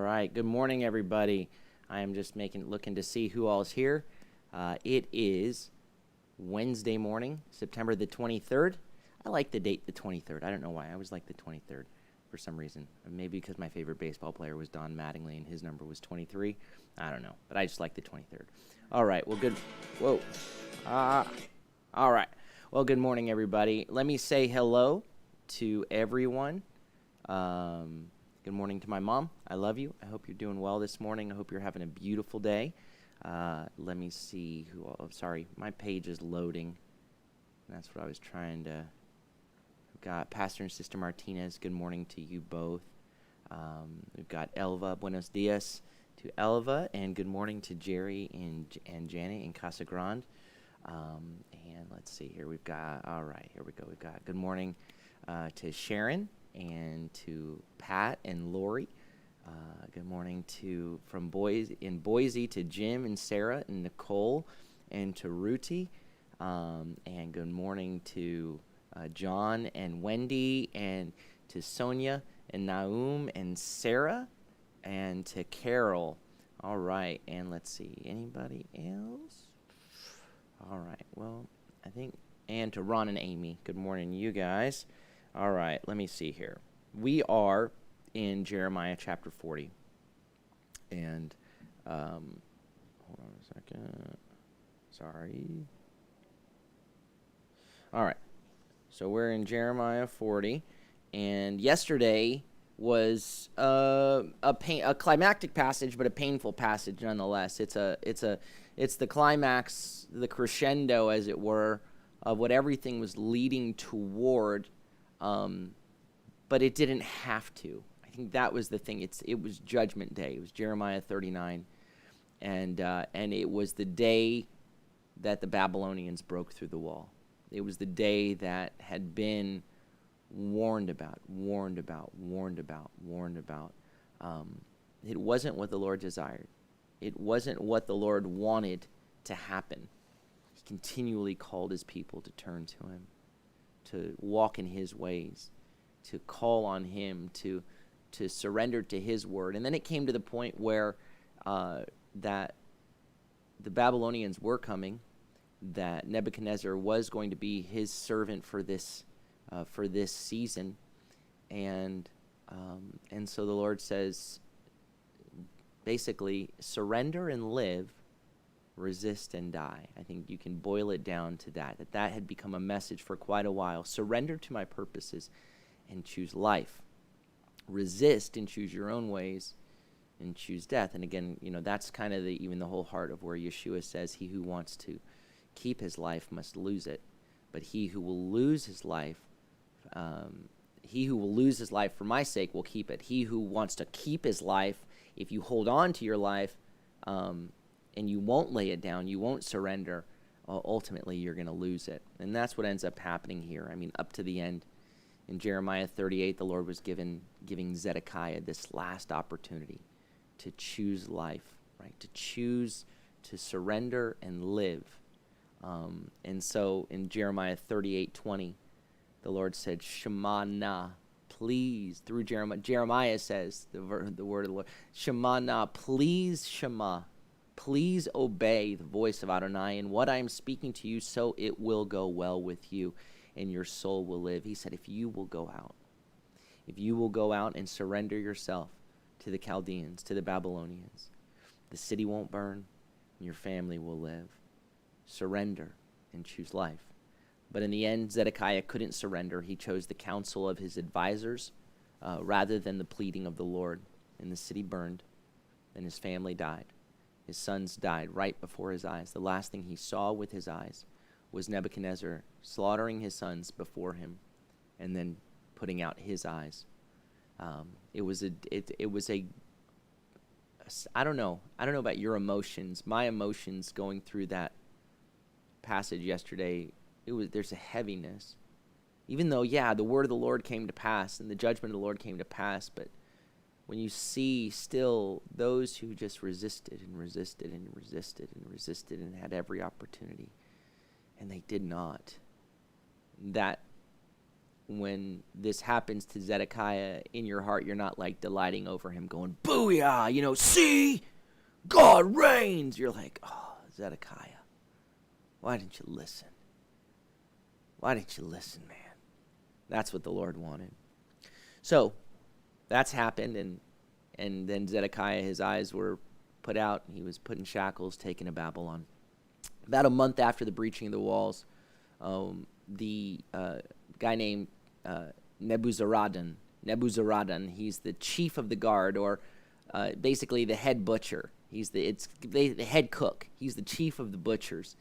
right. Good morning, everybody. I am just looking to see who all is here. It is Wednesday morning, September the 23rd. I like the date, the 23rd. I don't know why. I always like the 23rd for some reason. Maybe because my favorite baseball player was Don Mattingly and his number was 23. I don't know, but I just like the 23rd. All right. Well, good. Whoa. All right. Well, good morning, everybody. Let me say hello to everyone. Good morning to my mom. I love you. I hope you're doing well this morning. I hope you're having a beautiful day. Let me see who. Oh, sorry, my page is loading. That's what I was trying to. We've got Pastor and Sister Martinez. Good morning to you both. We've got Elva. Buenos dias to Elva, and good morning to Jerry and Janet in Casa Grande. And let's see here. We've got. All right, here we go. We've got good morning to Sharon and to Pat and Lori. Good morning from Boise to Jim and Sarah and Nicole and to Ruti. And good morning to John and Wendy and to Sonia and Naum and Sarah and to Carol. All right, and let's see, anybody else? All right, well, I think, and to Ron and Amy. Good morning, you guys. All right, let me see here. We are in Jeremiah chapter 40. And, hold on a second. Sorry. All right. So we're in Jeremiah 40. And yesterday was a climactic passage, but a painful passage nonetheless. It's the climax, the crescendo, as it were, of what everything was leading toward. But it didn't have to. I think that was the thing. It was Judgment Day. It was Jeremiah 39, and it was the day that the Babylonians broke through the wall. It was the day that had been warned about. It wasn't what the Lord desired. It wasn't what the Lord wanted to happen. He continually called his people to turn to him, to walk in his ways, to call on him, to surrender to his word. And then it came to the point where that the Babylonians were coming, that Nebuchadnezzar was going to be his servant for this season, and so the Lord says, basically, surrender and live, resist and die. I think you can boil it down to that had become a message for quite a while. Surrender to my purposes and choose life. Resist and choose your own ways and choose death. And again, that's kind of even the whole heart of where Yeshua says, he who wants to keep his life must lose it. But he who will lose his life, for my sake will keep it. He who wants to keep his life, if you hold on to your life, and you won't lay it down, you won't surrender, ultimately you're going to lose it. And that's what ends up happening here. I mean, up to the end. In Jeremiah 38, the Lord was giving Zedekiah this last opportunity to choose life, right? To choose to surrender and live. And so in Jeremiah 38:20, the Lord said, Shema na, please, through Jeremiah says, the word of the Lord, Shema na, please Shema, please obey the voice of Adonai, and what I am speaking to you, so it will go well with you, and your soul will live. He said, if you will go out and surrender yourself to the Chaldeans, to the Babylonians, the city won't burn, and your family will live. Surrender and choose life. But in the end, Zedekiah couldn't surrender. He chose the counsel of his advisors rather than the pleading of the Lord. And the city burned, and his family died. His sons died right before his eyes. The last thing he saw with his eyes was Nebuchadnezzar slaughtering his sons before him and then putting out his eyes. It was a I don't know about your emotions. My emotions going through that passage yesterday, there's a heaviness. Even though, the word of the Lord came to pass and the judgment of the Lord came to pass, but when you see still those who just resisted and resisted and resisted and resisted and had every opportunity, and they did not, that when this happens to Zedekiah, in your heart, you're not like delighting over him going, booyah, see, God reigns. You're like, oh, Zedekiah, why didn't you listen? Why didn't you listen, man? That's what the Lord wanted. So that's happened, and then Zedekiah, his eyes were put out. He was put in shackles, taken to Babylon. About a month after the breaching of the walls, the guy named Nebuzaradan, he's the chief of the guard, or basically the head butcher. He's the head cook. He's the chief of the butchers.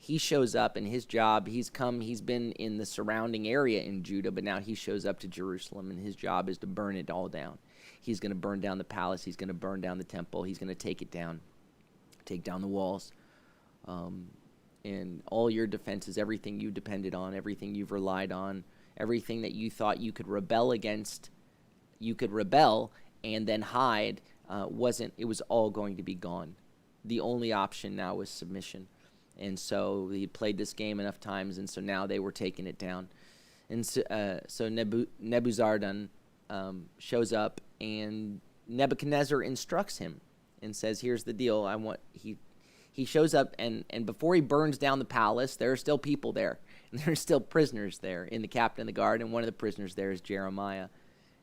He shows up, and his job, he's been in the surrounding area in Judah, but now he shows up to Jerusalem, and his job is to burn it all down. He's going to burn down the palace. He's going to burn down the temple. He's going to take it down, take down the walls. And all your defenses, everything you depended on, everything you've relied on, everything that you thought you could rebel against, you could rebel and then hide, it was all going to be gone. The only option now was submission. And so he played this game enough times, and so now they were taking it down. And so Nebuzaradan shows up, and Nebuchadnezzar instructs him and says, here's the deal. He shows up, and before he burns down the palace, there are still people there. And there are still prisoners there in the captain of the guard, and one of the prisoners there is Jeremiah.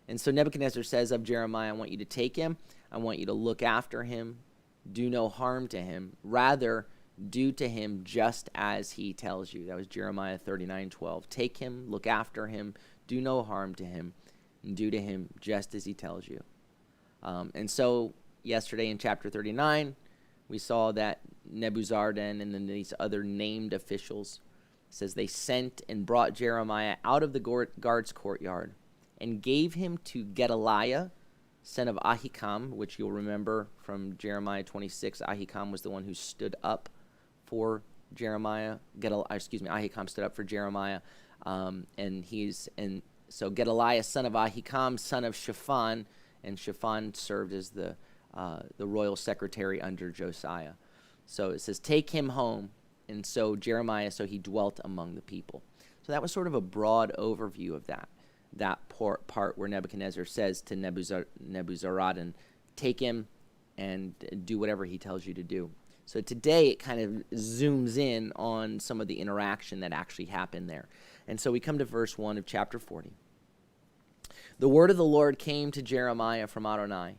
And so Nebuchadnezzar says of Jeremiah, I want you to take him. I want you to look after him. Do no harm to him. Rather, do to him just as he tells you. That was Jeremiah 39:12. Take him, look after him, do no harm to him, and do to him just as he tells you. And so yesterday in chapter 39, we saw that Nebuzaradan and then these other named officials, says they sent and brought Jeremiah out of the guard's courtyard and gave him to Gedaliah, son of Ahikam, which you'll remember from Jeremiah 26. Ahikam was the one who stood up for Jeremiah. Ahikam stood up for Jeremiah, so Gedaliah, son of Ahikam, son of Shaphan, and Shaphan served as the royal secretary under Josiah. So it says, take him home. And so Jeremiah, so he dwelt among the people. So that was sort of a broad overview of that part where Nebuchadnezzar says to Nebuzaradan, take him and do whatever he tells you to do. So today it kind of zooms in on some of the interaction that actually happened there. And so we come to verse 1 of chapter 40. The word of the Lord came to Jeremiah from Adonai,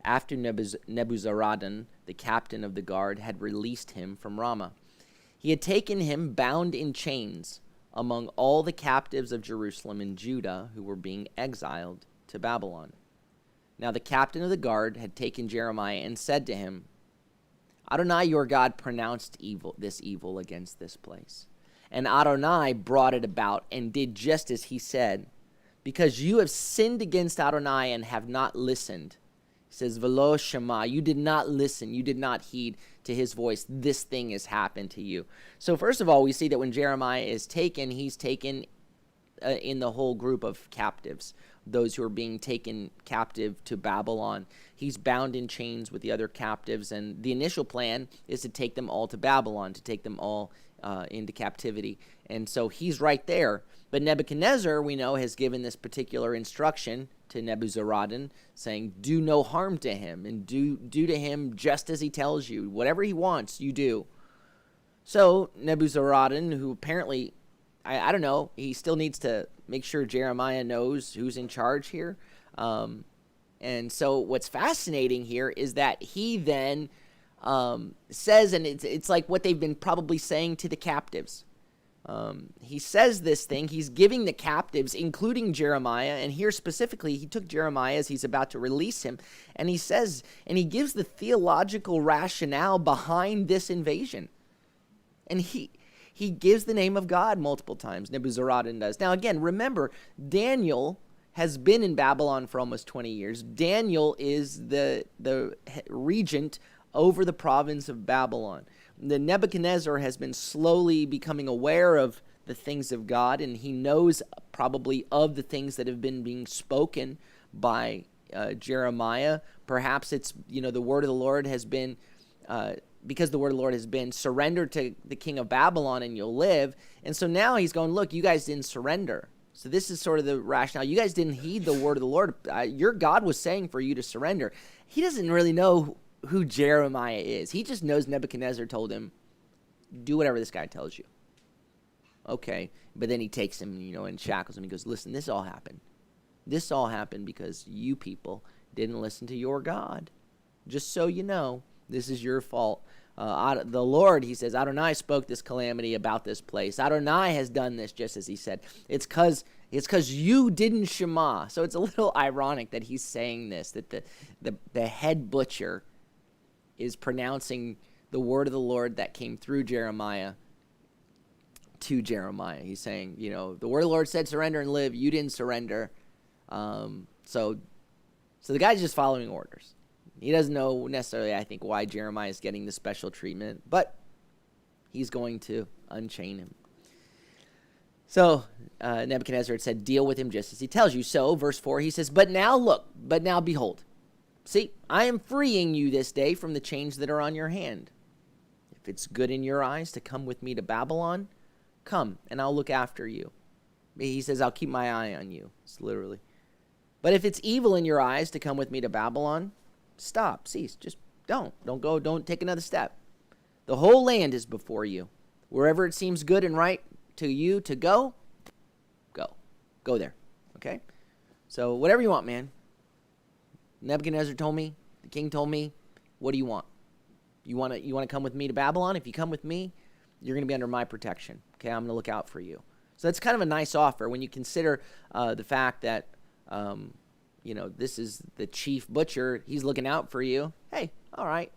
after Nebuzaradan, the captain of the guard, had released him from Ramah. He had taken him bound in chains among all the captives of Jerusalem and Judah who were being exiled to Babylon. Now the captain of the guard had taken Jeremiah and said to him, Adonai your God pronounced this evil against this place. And Adonai brought it about and did just as he said, because you have sinned against Adonai and have not listened. He says, Velo Shema, you did not listen, you did not heed to his voice. This thing has happened to you. So first of all, we see that when Jeremiah is taken, he's taken in the whole group of captives, those who are being taken captive to Babylon. He's bound in chains with the other captives, and the initial plan is to take them all to Babylon, to take them all into captivity. And so he's right there. But Nebuchadnezzar, we know, has given this particular instruction to Nebuzaradan, saying, do no harm to him, and do to him just as he tells you. Whatever he wants, you do. So Nebuzaradan, who apparently, I don't know, he still needs to make sure Jeremiah knows who's in charge here. And so what's fascinating here is that he then says, and it's like what they've been probably saying to the captives. He says this thing, he's giving the captives, including Jeremiah, and here specifically, he took Jeremiah as he's about to release him, and he says, and he gives the theological rationale behind this invasion. And he gives the name of God multiple times, Nebuzaradan does. Now again, remember, Daniel has been in Babylon for almost 20 years. Daniel is the regent over the province of Babylon. The Nebuchadnezzar has been slowly becoming aware of the things of God, and he knows probably of the things that have been being spoken by Jeremiah. Perhaps it's, the word of the Lord has been, because the word of the Lord has been, surrender to the king of Babylon and you'll live. And so now he's going, look, you guys didn't surrender. So this is sort of the rationale. You guys didn't heed the word of the Lord. Your God was saying for you to surrender. He doesn't really know who Jeremiah is. He just knows Nebuchadnezzar told him, do whatever this guy tells you. Okay, but then he takes him, and shackles him. He goes, listen, this all happened. This all happened because you people didn't listen to your God. Just so you know, this is your fault. The Lord, he says, Adonai spoke this calamity about this place. Adonai has done this just as he said. It's because you didn't shema. So it's a little ironic that he's saying this, that the head butcher is pronouncing the word of the Lord that came through Jeremiah to Jeremiah. He's saying, the word of the Lord said surrender and live. You didn't surrender. So the guy's just following orders. He doesn't know necessarily, I think, why Jeremiah is getting the special treatment, but he's going to unchain him. So Nebuchadnezzar had said, deal with him just as he tells you. So, verse 4, he says, but now behold. See, I am freeing you this day from the chains that are on your hand. If it's good in your eyes to come with me to Babylon, come, and I'll look after you. He says, I'll keep my eye on you. It's literally. But if it's evil in your eyes to come with me to Babylon, stop, cease, just don't go, don't take another step. The whole land is before you. Wherever it seems good and right to you to go there, okay? So whatever you want, man. Nebuchadnezzar told me, the king told me, what do you want? You want to come with me to Babylon? If you come with me, you're going to be under my protection, okay? I'm going to look out for you. So that's kind of a nice offer when you consider the fact that this is the chief butcher. He's looking out for you. Hey, all right.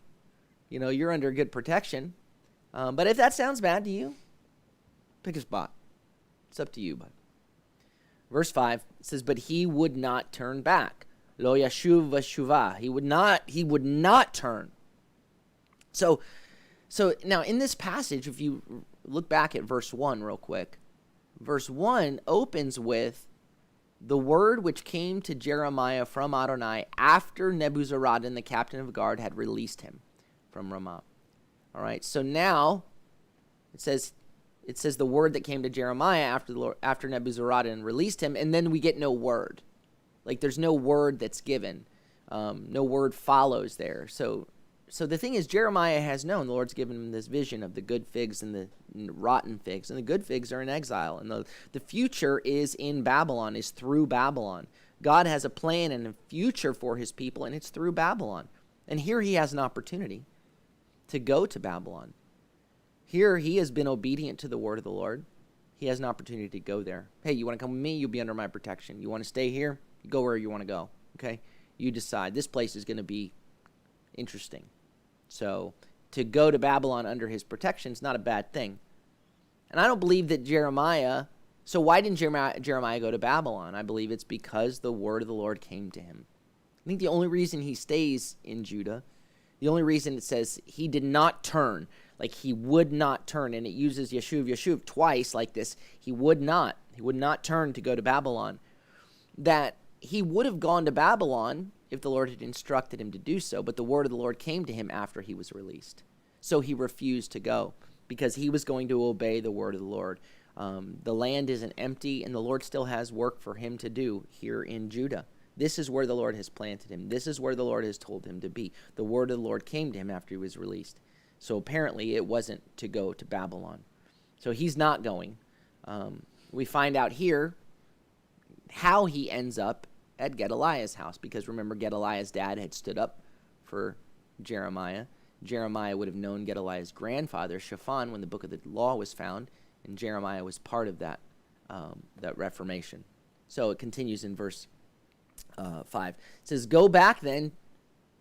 You're under good protection. But if that sounds bad to you, pick a spot. It's up to you, bud. Verse 5 says, but he would not turn back. Lo yashuv v'shuvah. He would not turn. So now in this passage, if you look back at verse 1 real quick, verse 1 opens with the word which came to Jeremiah from Adonai after Nebuzaradan, the captain of guard, had released him from Ramah. All right, so now it says the word that came to Jeremiah after Nebuzaradan released him, and then we get no word. Like there's no word that's given. No word follows there. So the thing is, Jeremiah has known the Lord's given him this vision of the good figs and the rotten figs, and the good figs are in exile, and the future is in Babylon, is through Babylon. God has a plan and a future for his people, and it's through Babylon. And here he has an opportunity to go to Babylon. Here he has been obedient to the word of the Lord. He has an opportunity to go there. Hey, you want to come with me? You'll be under my protection. You want to stay here? You go where you want to go, okay? You decide. This place is going to be interesting. So to go to Babylon under his protection is not a bad thing. And I don't believe that Jeremiah, so why didn't Jeremiah go to Babylon? I believe it's because the word of the Lord came to him. I think the only reason he stays in Judah, the only reason it says he did not turn, like he would not turn, and it uses Yeshuv twice like this, he would not turn to go to Babylon, that he would have gone to Babylon if the Lord had instructed him to do so, but the word of the Lord came to him after he was released. So he refused to go because he was going to obey the word of the Lord. The land isn't empty, and the Lord still has work for him to do here in Judah. This is where the Lord has planted him. This is where the Lord has told him to be. The word of the Lord came to him after he was released. So apparently it wasn't to go to Babylon. So he's not going. We find out here how he ends up at Gedaliah's house, because remember, Gedaliah's dad had stood up for Jeremiah. Jeremiah would have known Gedaliah's grandfather, Shaphan, when the book of the law was found, and Jeremiah was part of that reformation. So it continues in verse 5. It says, go back then.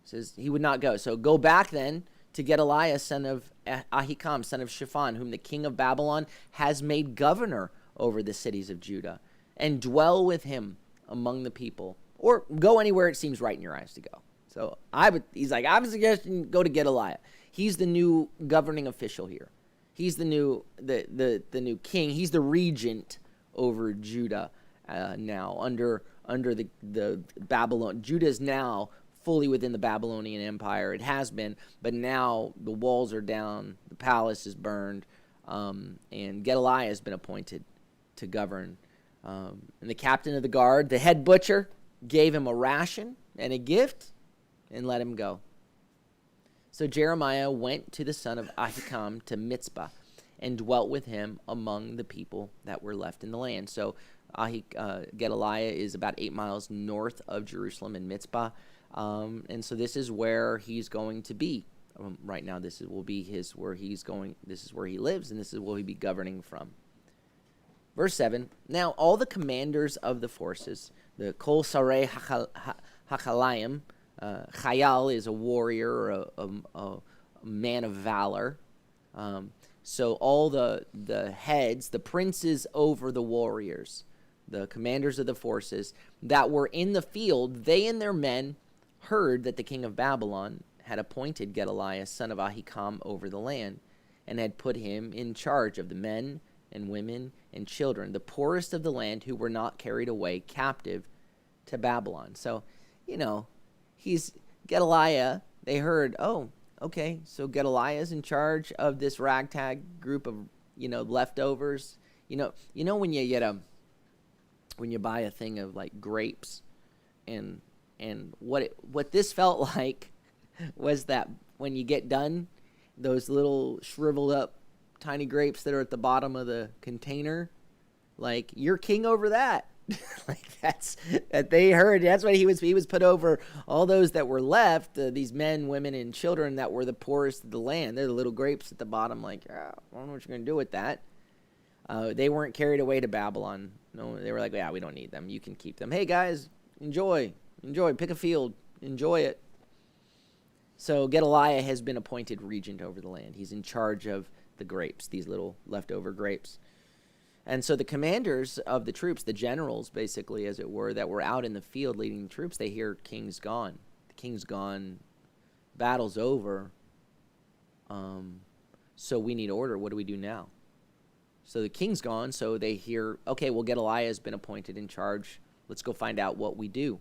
It says he would not go. So go back then to Gedaliah, son of Ahikam, son of Shaphan, whom the king of Babylon has made governor over the cities of Judah, and dwell with him among the people, or go anywhere it seems right in your eyes to go. So he's like, I'm suggesting go to Gedaliah. He's the new governing official here. He's the new new king. He's the regent over Judah now under the Babylon. Judah is now fully within the Babylonian Empire. It has been, but now the walls are down, the palace is burned, and Gedaliah has been appointed to govern And the captain of the guard, the head butcher, gave him a ration and a gift and let him go. So Jeremiah went to the son of Ahikam to Mitzpah and dwelt with him among the people that were left in the land. So Gedaliah is about 8 miles north of Jerusalem in Mitzpah. And so this is where he's going to be. Right now, this will be where he's going. This is where he lives, and this is where he'll be governing from. Verse 7, now all the commanders of the forces, the Kol Sarei Hachalayim, Chayal is a warrior or a man of valor. So all the heads, the princes over the warriors, the commanders of the forces that were in the field, they and their men heard that the king of Babylon had appointed Gedaliah, son of Ahikam, over the land, and had put him in charge of the men and women and children, the poorest of the land, who were not carried away captive to Babylon. So, he's Gedaliah. They heard, oh, okay, so Gedaliah is in charge of this ragtag group of, leftovers. When you get when you buy a thing of like grapes, and what this felt like was that when you get done, those little shriveled up tiny grapes that are at the bottom of the container, like, you're king over that. Like, that's that they heard. That's what he was put over all those that were left, these men, women, and children that were the poorest of the land. They're the little grapes at the bottom, like, I don't know what you're going to do with that. They weren't carried away to Babylon. No, they were like, yeah, we don't need them. You can keep them. Hey, guys, enjoy, pick a field, enjoy it. So Gedaliah has been appointed regent over the land. He's in charge of the grapes, these little leftover grapes. And so the commanders of the troops, the generals, basically, as it were, that were out in the field leading the troops, they hear king's gone. The king's gone, battle's over, so we need order. What do we do now? So the king's gone, so they hear, okay, well, Gedaliah has been appointed in charge. Let's go find out what we do.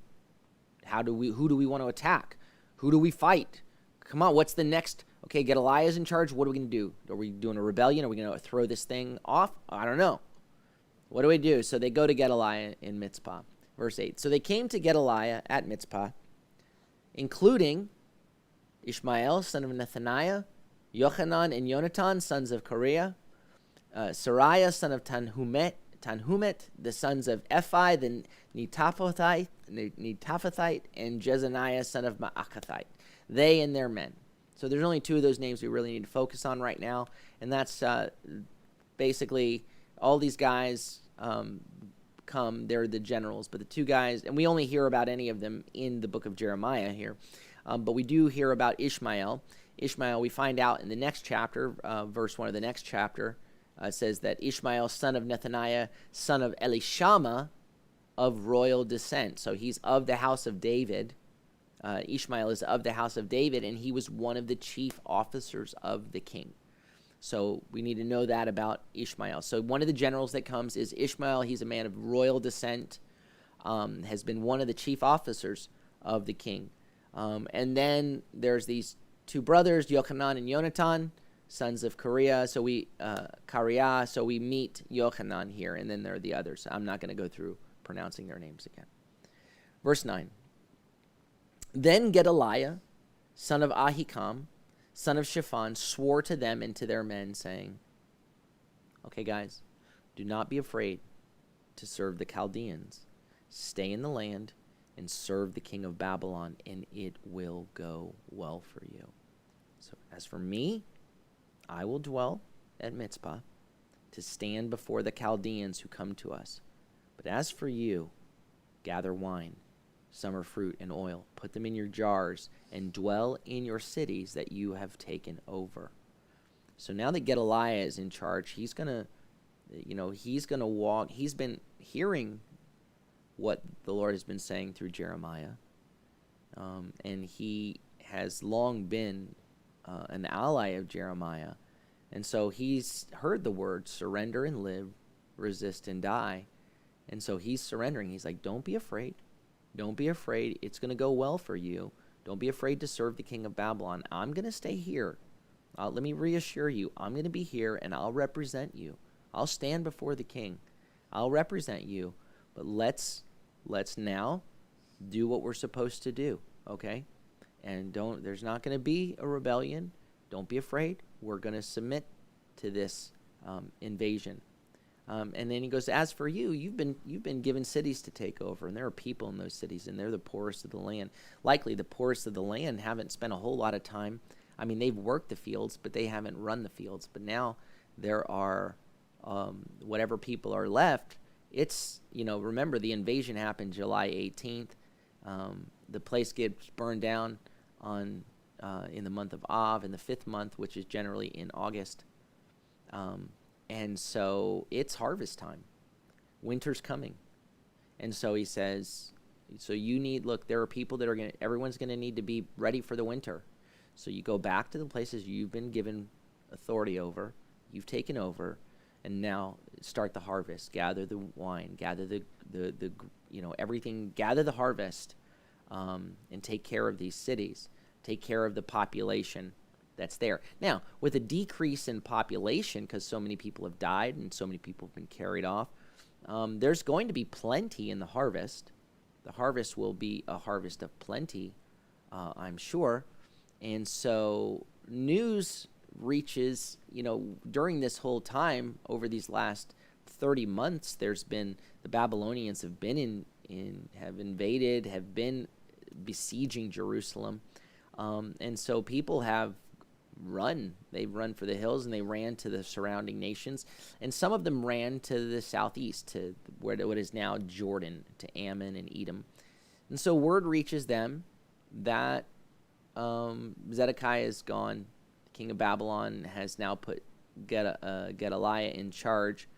Who do we want to attack? Who do we fight? Come on, what's the next? Okay, Gedaliah's in charge. What are we going to do? Are we doing a rebellion? Are we going to throw this thing off? I don't know. What do we do? So they go to Gedaliah in Mitzpah. Verse 8. So they came to Gedaliah at Mitzpah, including Ishmael, son of Nethaniah, Yochanan and Yonatan, sons of Kareah, Sariah, son of Tanhumet, the sons of Ephi, the Netophathite, and Jezaniah, son of Ma'akathite. They and their men. So there's only two of those names we really need to focus on right now, and that's basically all these guys they're the generals, but the two guys, and we only hear about any of them in the book of Jeremiah here, but we do hear about Ishmael. Ishmael, we find out in the next chapter, verse 1 of the next chapter, says that Ishmael, son of Nethaniah, son of Elishama, of royal descent. So he's of the house of David. Ishmael is of the house of David, and he was one of the chief officers of the king. So we need to know that about Ishmael. So one of the generals that comes is Ishmael. He's a man of royal descent, has been one of the chief officers of the king. And then there's these two brothers, Yochanan and Yonatan, sons of Kareah. So we meet Yochanan here, and then there are the others. I'm not going to go through pronouncing their names again. Verse 9. Then Gedaliah, son of Ahikam, son of Shaphan, swore to them and to their men, saying, okay, guys, do not be afraid to serve the Chaldeans. Stay in the land and serve the king of Babylon, and it will go well for you. So as for me, I will dwell at Mitzpah to stand before the Chaldeans who come to us. But as for you, gather wine, summer fruit, and oil. Put them in your jars and dwell in your cities that you have taken over. So now that Gedaliah is in charge, he's going to walk. He's been hearing what the Lord has been saying through Jeremiah. And he has long been an ally of Jeremiah. And so he's heard the word, surrender and live, resist and die. And so he's surrendering. He's like, don't be afraid. Don't be afraid. It's going to go well for you. Don't be afraid to serve the king of Babylon. I'm going to stay here. Let me reassure you, I'm going to be here, and I'll represent you. I'll stand before the king. I'll represent you, but let's now do what we're supposed to do, okay? And there's not going to be a rebellion. Don't be afraid. We're going to submit to this invasion. And then he goes, as for you, you've been given cities to take over, and there are people in those cities, and they're the poorest of the land. Likely the poorest of the land haven't spent a whole lot of time. I mean, they've worked the fields, but they haven't run the fields. But now there are whatever people are left. It's, remember the invasion happened July 18th. The place gets burned down in the month of Av, in the 5th month, which is generally in August. And so it's harvest time. Winter's coming. And so he says, there are people that everyone's going to need to be ready for the winter. So you go back to the places you've been given authority over, you've taken over, and now start the harvest. Gather the wine, gather the everything, gather the harvest, and take care of these cities. Take care of the population that's there. Now, with a decrease in population, because so many people have died and so many people have been carried off, there's going to be plenty in the harvest. The harvest will be a harvest of plenty, I'm sure. And so news reaches, during this whole time, over these last 30 months, the Babylonians have been have invaded, have been besieging Jerusalem. And so people have they've run for the hills, and they ran to the surrounding nations, and some of them ran to the southeast, to what is now Jordan, to Ammon and Edom. And so word reaches them that Zedekiah is gone. The king of Babylon has now put Gedaliah in charge,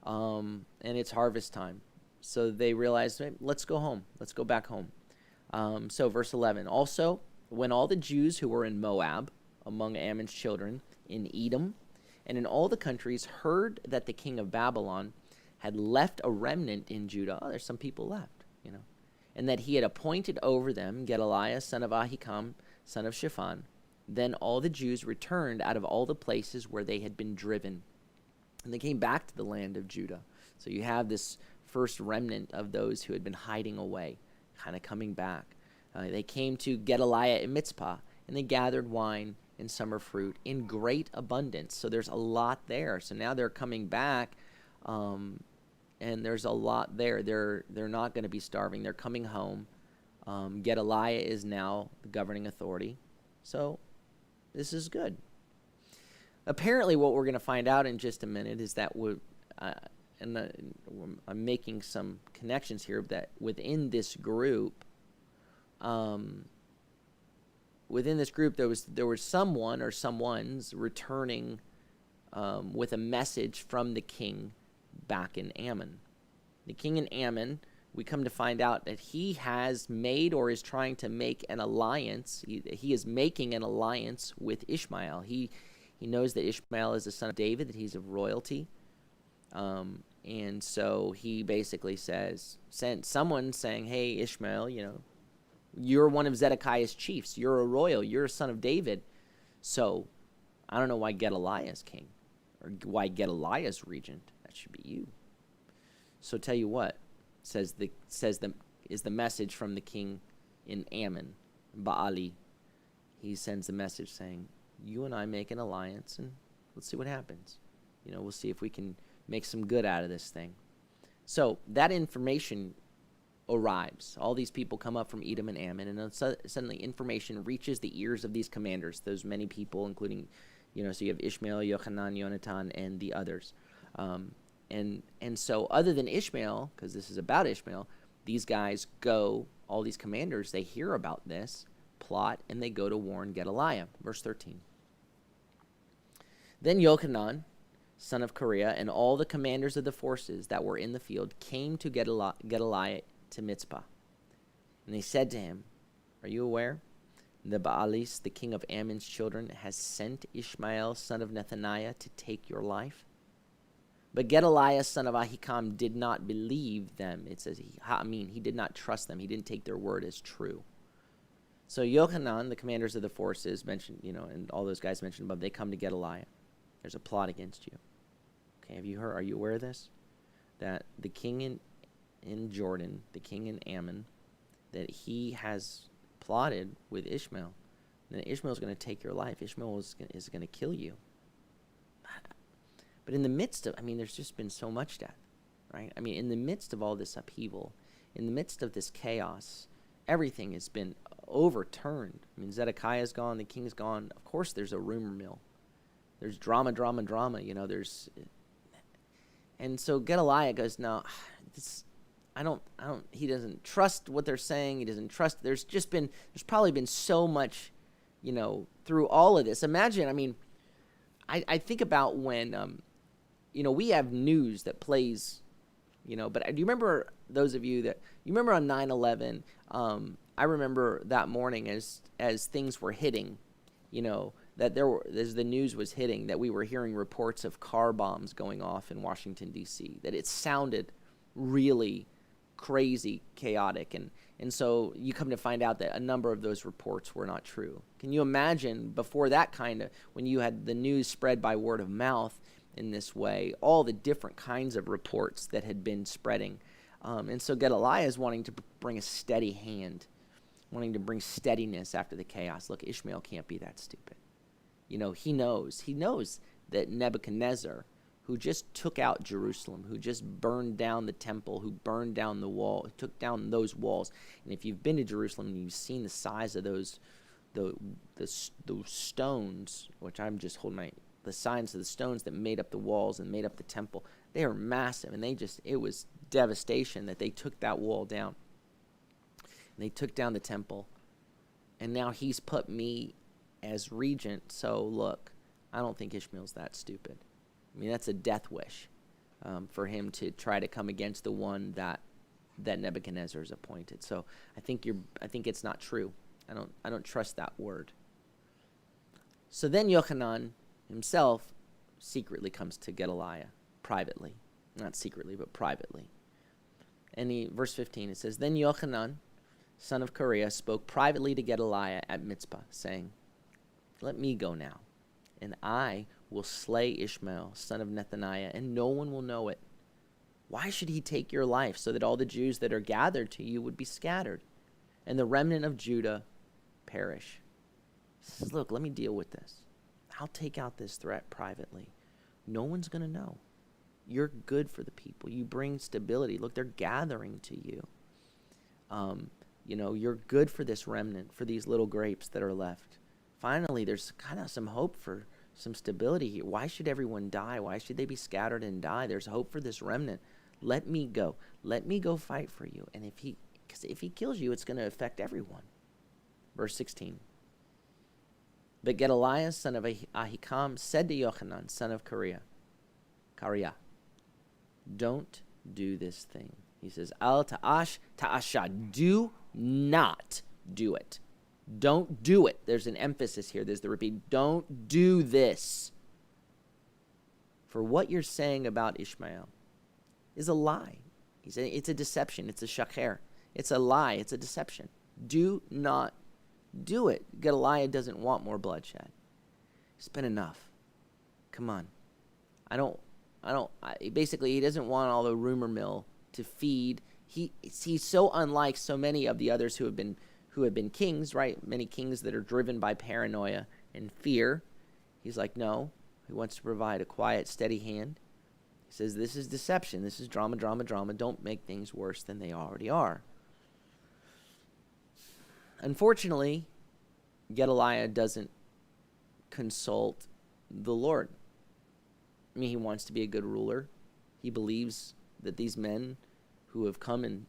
and it's harvest time. So they realized, let's go home. Let's go back home. So verse 11, also, when all the Jews who were in Moab, among Ammon's children, in Edom, and in all the countries, heard that the king of Babylon had left a remnant in Judah. Oh, there's some people left, and that he had appointed over them Gedaliah, son of Ahikam, son of Shaphan. Then all the Jews returned out of all the places where they had been driven, and they came back to the land of Judah. So you have this first remnant of those who had been hiding away, kind of coming back. They came to Gedaliah in Mitzpah, and they gathered wine and summer fruit in great abundance. So there's a lot there. So now they're coming back, and there's a lot there. They're not going to be starving. They're coming home. Gedaliah is now the governing authority. So this is good. Apparently what we're going to find out in just a minute is that I'm making some connections here, that within this group, there was someone or someone's returning with a message from the king back in Ammon. The king in Ammon, we come to find out that he has made or is trying to make an alliance. He is making an alliance with Ishmael. He knows that Ishmael is the son of David, that he's of royalty. And so he basically sent someone saying, hey, Ishmael, you're one of Zedekiah's chiefs. You're a royal. You're a son of David. So I don't know why Gedaliah is king, or why Gedaliah is regent. That should be you. So tell you what, is the message from the king in Ammon, Baali. He sends the message saying, you and I make an alliance, and let's see what happens. We'll see if we can make some good out of this thing. So that information arrives. All these people come up from Edom and Ammon, and then suddenly information reaches the ears of these commanders, those many people, including, so you have Ishmael, Yochanan, Yonatan, and the others. And so other than Ishmael, because this is about Ishmael, these guys go, all these commanders, they hear about this plot, and they go to warn Gedaliah. Verse 13. Then Yochanan, son of Kareah, and all the commanders of the forces that were in the field came to Gedaliah to Mitzpah. And they said to him, are you aware? The Baalis, the king of Ammon's children, has sent Ishmael, son of Nethaniah, to take your life. But Gedaliah, son of Ahikam, did not believe them. It says, he did not trust them. He didn't take their word as true. So Yochanan, the commanders of the forces mentioned, and all those guys mentioned above, they come to Gedaliah. There's a plot against you. Okay, have you heard? Are you aware of this? that the king in Jordan, the king in Ammon, that he has plotted with Ishmael. That Ishmael's going to take your life. Ishmael is going to kill you. But in the midst of, there's just been so much death, right? In the midst of all this upheaval, in the midst of this chaos, everything has been overturned. Zedekiah's gone, the king's gone. Of course, there's a rumor mill. There's drama. And so Gedaliah goes, no, he doesn't trust what they're saying. He doesn't trust. There's probably been so much, through all of this. Imagine, I think about when, we have news that plays, but do you remember those of you that, you remember on 9/11, I remember that morning as things were hitting, that as the news was hitting, that we were hearing reports of car bombs going off in Washington, D.C., that it sounded really crazy, chaotic, and so you come to find out that a number of those reports were not true. Can you imagine before that when you had the news spread by word of mouth in this way, all the different kinds of reports that had been spreading? And so Gedaliah is wanting to bring a steady hand, wanting to bring steadiness after the chaos. Look, Ishmael can't be that stupid. He knows that Nebuchadnezzar, who just took out Jerusalem, who just burned down the temple, who burned down the wall, took down those walls. And if you've been to Jerusalem and you've seen the size of those stones, which I'm just holding the signs of the stones that made up the walls and made up the temple, they are massive, and it was devastation that they took that wall down. And they took down the temple, and now he's put me as regent. So look, I don't think Ishmael's that stupid. That's a death wish for him to try to come against the one that Nebuchadnezzar has appointed. So I think it's not true. I don't trust that word. So then Yochanan himself secretly comes to Gedaliah privately, not secretly but privately. And verse 15, it says, "Then Yochanan, son of Kareah, spoke privately to Gedaliah at Mizpah, saying, 'Let me go now, and I will slay Ishmael, son of Nethaniah, and no one will know it. Why should he take your life, so that all the Jews that are gathered to you would be scattered, and the remnant of Judah perish?'" He says, look, let me deal with this. I'll take out this threat privately. No one's going to know. You're good for the people. You bring stability. Look, they're gathering to you. You're good for this remnant, for these little grapes that are left. Finally, there's kind of some hope for some stability here. Why should everyone die? Why should they be scattered and die? There's hope for this remnant. Let me go. Let me go fight for you. And because if he kills you, it's going to affect everyone. Verse 16. But Gedaliah, son of Ahikam, said to Yochanan, son of Kareah, "Don't do this thing." He says, "Al ta'asha, do not do it. Don't do it." There's an emphasis here. There's the repeat. Don't do this. "For what you're saying about Ishmael is a lie." He said it's a deception. It's a shaker. It's a lie. It's a deception. Do not do it. Gedaliah doesn't want more bloodshed. It's been enough. Come on. Basically, he doesn't want all the rumor mill to feed. He's so unlike so many of the others who have been kings, right? Many kings that are driven by paranoia and fear. He's like, no. He wants to provide a quiet, steady hand. He says, this is deception. This is drama. Don't make things worse than they already are. Unfortunately, Gedaliah doesn't consult the Lord. He wants to be a good ruler. He believes that these men who have come and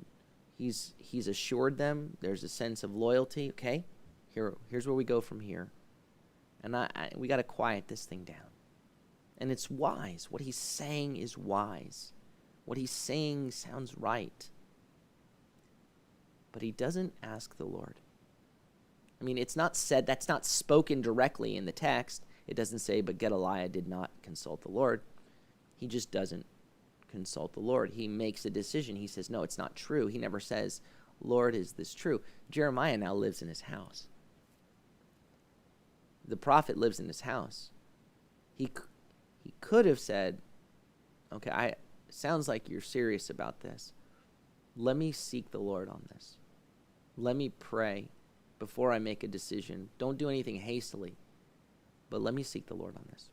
he's assured them there's a sense of loyalty. Okay, here's where we go from here. And we got to quiet this thing down. And it's wise. What he's saying is wise. What he's saying sounds right. But he doesn't ask the Lord. It's not said, that's not spoken directly in the text. It doesn't say, but Gedaliah did not consult the Lord. He just doesn't consult the Lord. He makes a decision. He says, no, it's not true. He never says, Lord, is this true? Jeremiah now lives in his house. The prophet lives in his house. He could have said, okay, sounds like you're serious about this. Let me seek the Lord on this. Let me pray before I make a decision. Don't do anything hastily, but let me seek the Lord on this.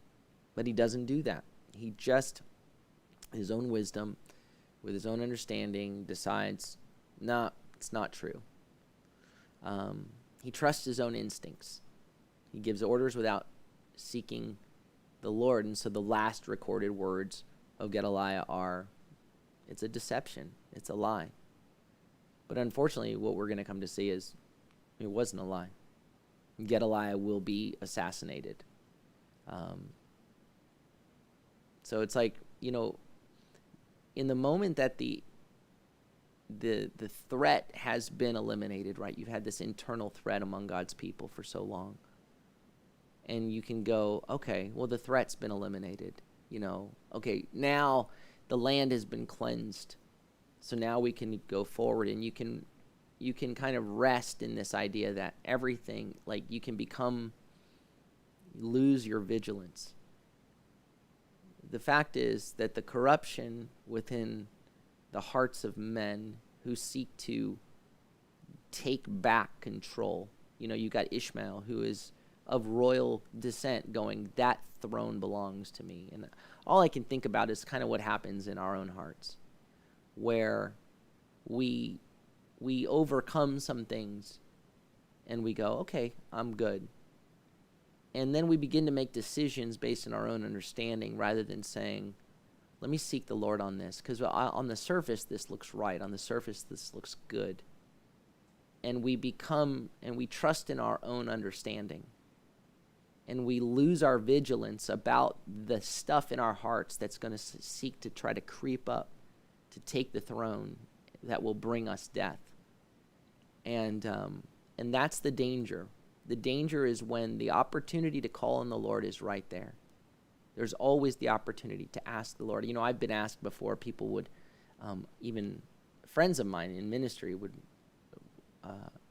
But he doesn't do that. He just, his own wisdom, with his own understanding, decides, nah, it's not true. He trusts his own instincts. He gives orders without seeking the Lord. And so the last recorded words of Gedaliah are, it's a deception. It's a lie. But unfortunately, what we're going to come to see is it wasn't a lie. Gedaliah will be assassinated. So it's like, in the moment that the threat has been eliminated, right? You've had this internal threat among God's people for so long. And you can go, okay, well, the threat's been eliminated. Okay, now the land has been cleansed. So now we can go forward, and you can kind of rest in this idea that everything, like you can lose your vigilance. The fact is that the corruption within the hearts of men who seek to take back control. You got Ishmael, who is of royal descent, going, that throne belongs to me. And all I can think about is kind of what happens in our own hearts, where we overcome some things and we go, okay, I'm good. And then we begin to make decisions based on our own understanding rather than saying, let me seek the Lord on this. Because on the surface, this looks right. On the surface, this looks good. And we trust in our own understanding. And we lose our vigilance about the stuff in our hearts that's going to seek to try to creep up to take the throne that will bring us death. And that's the danger. The danger is when the opportunity to call on the Lord is right there. There's always the opportunity to ask the Lord. I've been asked before, people would, even friends of mine in ministry would,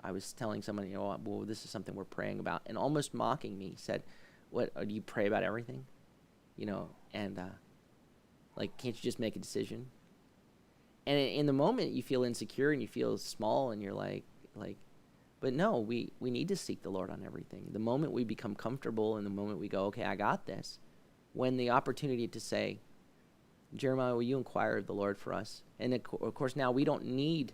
I was telling someone, well, this is something we're praying about, and almost mocking me, said, what, do you pray about everything? And can't you just make a decision? And in the moment, you feel insecure and you feel small, and you're like, but no, we need to seek the Lord on everything. The moment we become comfortable and the moment we go, okay, I got this, when the opportunity to say, Jeremiah, will you inquire of the Lord for us? And of course, now we don't need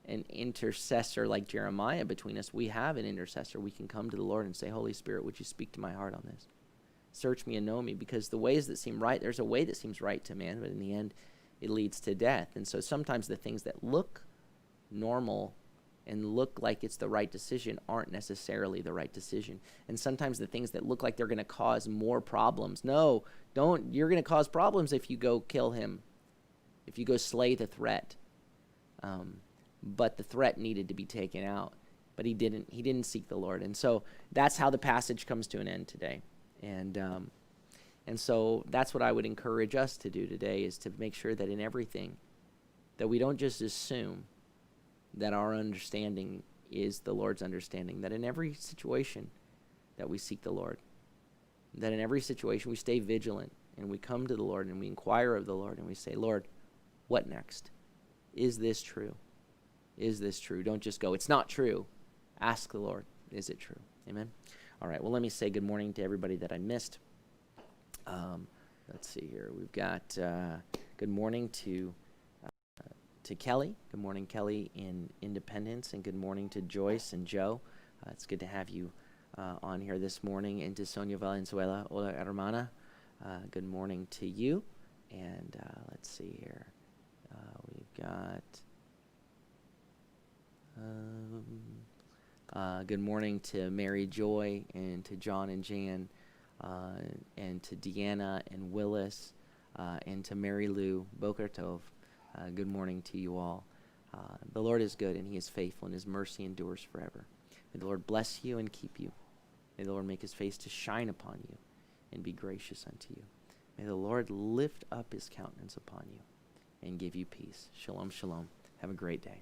an intercessor like Jeremiah between us. We have an intercessor. We can come to the Lord and say, Holy Spirit, would you speak to my heart on this? Search me and know me, because the ways that seem right, there's a way that seems right to man, but in the end, it leads to death. And so sometimes the things that look normal and look like it's the right decision aren't necessarily the right decision. And sometimes the things that look like they're going to cause more problems. No, don't. You're going to cause problems if you go kill him, if you go slay the threat. But the threat needed to be taken out. But he didn't seek the Lord. And so that's how the passage comes to an end today. And so that's what I would encourage us to do today, is to make sure that in everything, that we don't just assume that our understanding is the Lord's understanding, that in every situation that we seek the Lord, that in every situation we stay vigilant and we come to the Lord and we inquire of the Lord and we say, Lord, what next? Is this true? Is this true? Don't just go, it's not true. Ask the Lord, is it true? Amen? All right, well, let me say good morning to everybody that I missed. Let's see here. We've got good morning to Kelly. Good morning, Kelly in Independence, and good morning to Joyce and Joe. It's good to have you on here this morning. And to Sonia Valenzuela, hola hermana. Good morning to you. And let's see here. We've got good morning to Mary Joy and to John and Jan, and to Deanna and Willis, and to Mary Lou Boker Tov. Good morning to you all. The Lord is good, and he is faithful, and his mercy endures forever. May the Lord bless you and keep you. May the Lord make his face to shine upon you and be gracious unto you. May the Lord lift up his countenance upon you and give you peace. Shalom, shalom. Have a great day.